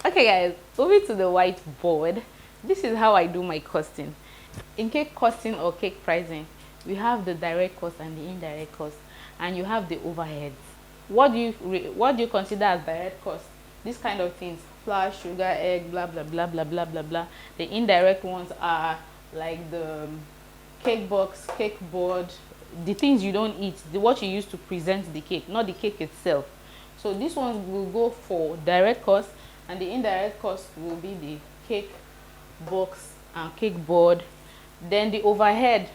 Okay guys, moving to the whiteboard. This is how I do my costing. In cake costing or cake pricing, we have the direct cost and the indirect cost, and you have the overheads. What do you consider as direct cost? These kind of things: flour, sugar, egg, blah blah blah blah blah blah blah. The indirect ones are like the cake box, cake board, the things you don't eat, what you use to present the cake, not the cake itself. So these ones will go for direct cost, and the indirect cost will be the cake box and cake board. Then the overhead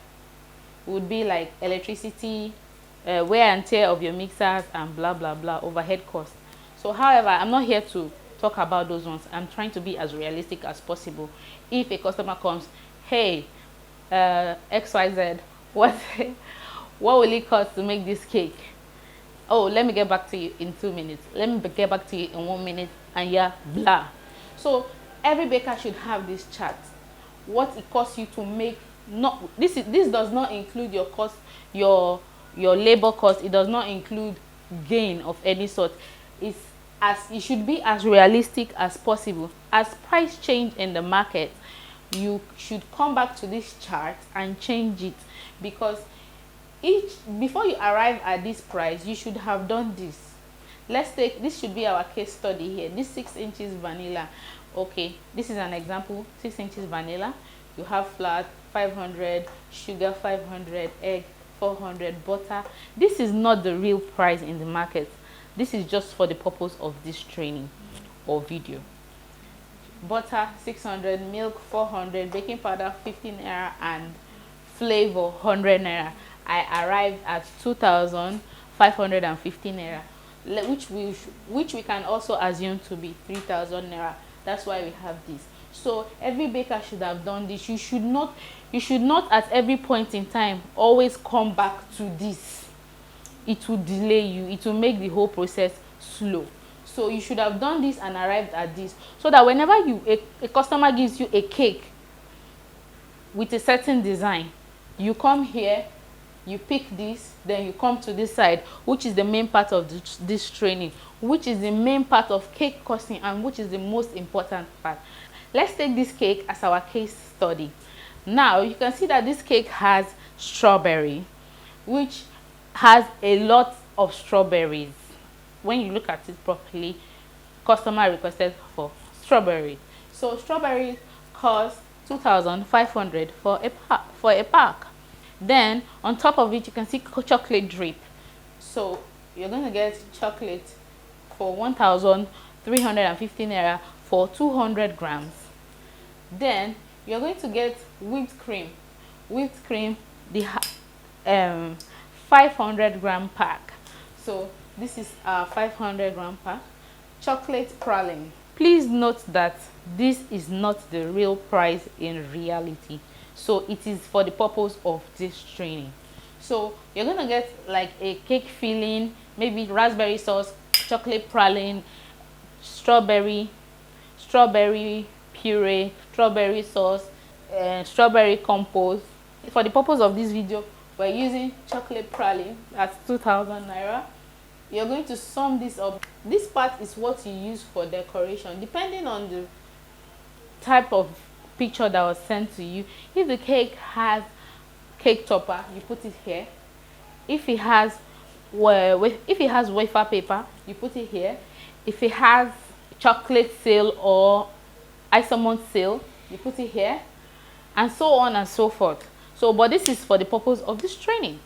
would be like electricity, wear and tear of your mixers, and blah blah blah, overhead cost. So however, I'm not here to talk about those ones. I'm trying to be as realistic as possible. If a customer comes, hey, XYZ, what what will it cost to make this cake? Oh, let me get back to you in 2 minutes, let me get back to you in 1 minute, and yeah, blah. So every baker should have this chart: what it costs you to make. Not this does not include your cost, your labor cost. It does not include gain of any sort. It should be as realistic as possible. As price change in the market, you should come back to this chart and change it, because before you arrive at this price, you should have done this. Let's take this, should be our case study here. This 6 inches vanilla. Okay, this is an example. 6 inches vanilla. You have flour 500, sugar 500, egg 400, butter. This is not the real price in the market. This is just for the purpose of this training or video. Butter 600, milk 400, baking powder 15 naira, and flavor 100 naira. I arrived at 2,515 naira, which we can also assume to be 3,000 naira. That's why we have this. So every baker should have done this. You should not at every point in time always come back to this. It will delay you. It will make the whole process slow. So you should have done this and arrived at this, so that whenever a customer gives you a cake with a certain design, you come here, you pick this, then you come to this side, which is the main part of this training, which is the main part of cake costing, and which is the most important part. Let's take this cake as our case study. Now you can see that this cake has strawberry, which has a lot of strawberries. When you look at it properly, customer requested for strawberry. So strawberries cost 2,500 for a pack. Then on top of it, you can see chocolate drip. So you're going to get chocolate for 1,350 naira for 200 grams. Then you're going to get whipped cream. Whipped cream, the 500-gram pack. So this is our 500-gram pack. Chocolate praline. Please note that this is not the real price in reality. So it is for the purpose of this training. So you're going to get like a cake filling, maybe raspberry sauce, chocolate praline, strawberry puree, strawberry sauce, and strawberry compote. For the purpose of this video, we're using chocolate praline. That's 2,000 naira. You're going to sum this up. This part is what you use for decoration, depending on the type of picture that was sent to you. If the cake has cake topper, you put it here. If it has wafer paper, you put it here. If it has chocolate seal or isomalt seal, you put it here, and so on and so forth. So but this is for the purpose of this training.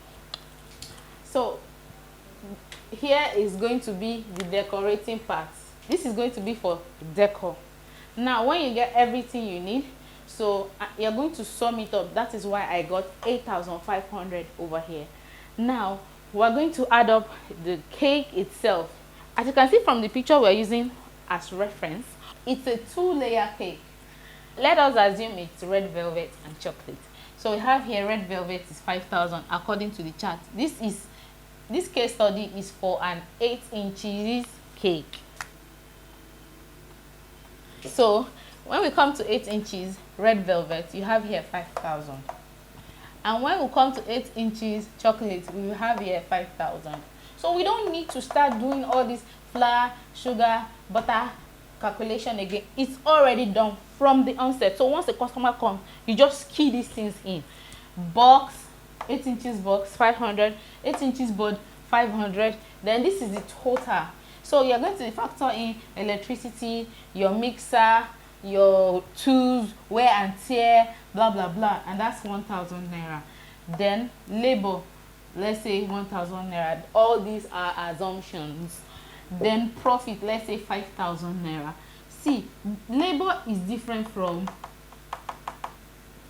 So here is going to be the decorating part. This is going to be for decor. Now when you get everything you need, so you're going to sum it up. That is why I got 8,500 over here. Now we're going to add up the cake itself. As you can see from the picture we're using as reference, it's a 2-layer cake. Let us assume it's red velvet and chocolate. So we have here red velvet is 5,000 according to the chart. This case study is for an 8 inches cake. So when we come to 8 inches red velvet, you have here 5,000. And when we come to 8 inches chocolate, we will have here 5,000. So we don't need to start doing all this flour, sugar, butter, calculation again. It's already done from the onset. So once the customer comes, you just key these things in. Box, 8 inches box, 500, 8 inches board, 500. Then this is the total. So you're going to factor in electricity, your mixer, your tools, wear and tear, blah blah blah, and that's 1,000 naira. Then labor, let's say 1,000 naira. All these are assumptions. Then profit, let's say 5,000 naira. See, labor is different from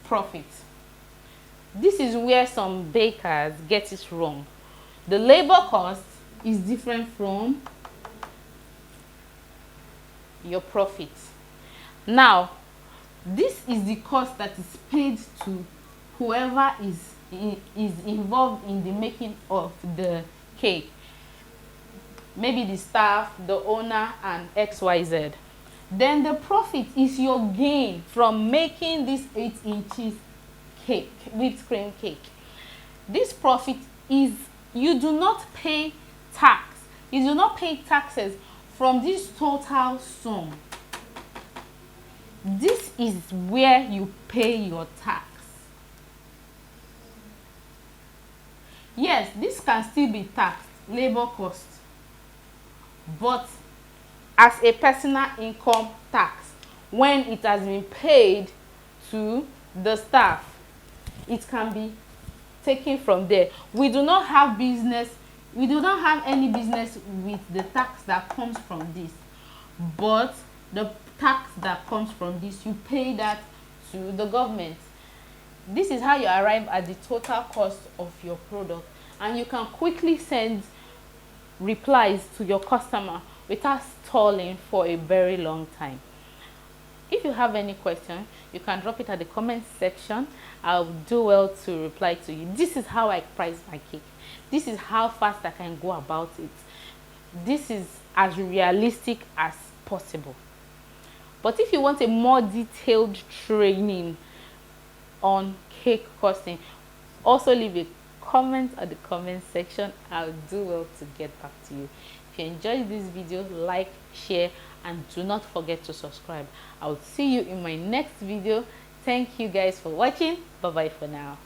profit. This is where some bakers get it wrong. The labor cost is different from your profit. Now, this is the cost that is paid to whoever is involved in the making of the cake. Maybe the staff, the owner, and XYZ. Then the profit is your gain from making this 8 inches cake, whipped cream cake. This profit is, you do not pay tax. You do not pay taxes from this total sum. This is where you pay your tax. Yes, this can still be taxed, labor cost, but as a personal income tax, when it has been paid to the staff, it can be taken from there. We do not have any business with the tax that comes from this, but the tax that comes from this, you pay that to the government. This is how you arrive at the total cost of your product, and you can quickly send replies to your customer without stalling for a very long time. If you have any question, you can drop it at the comment section. I'll do well to reply to you. This is how I price my cake. This is how fast I can go about it. This is as realistic as possible. But if you want a more detailed training on cake costing, also leave a comment at the comment section. I'll do well to get back to you. If you enjoyed this video, like, share, and do not forget to subscribe. I'll see you in my next video. Thank you guys for watching. Bye bye for now.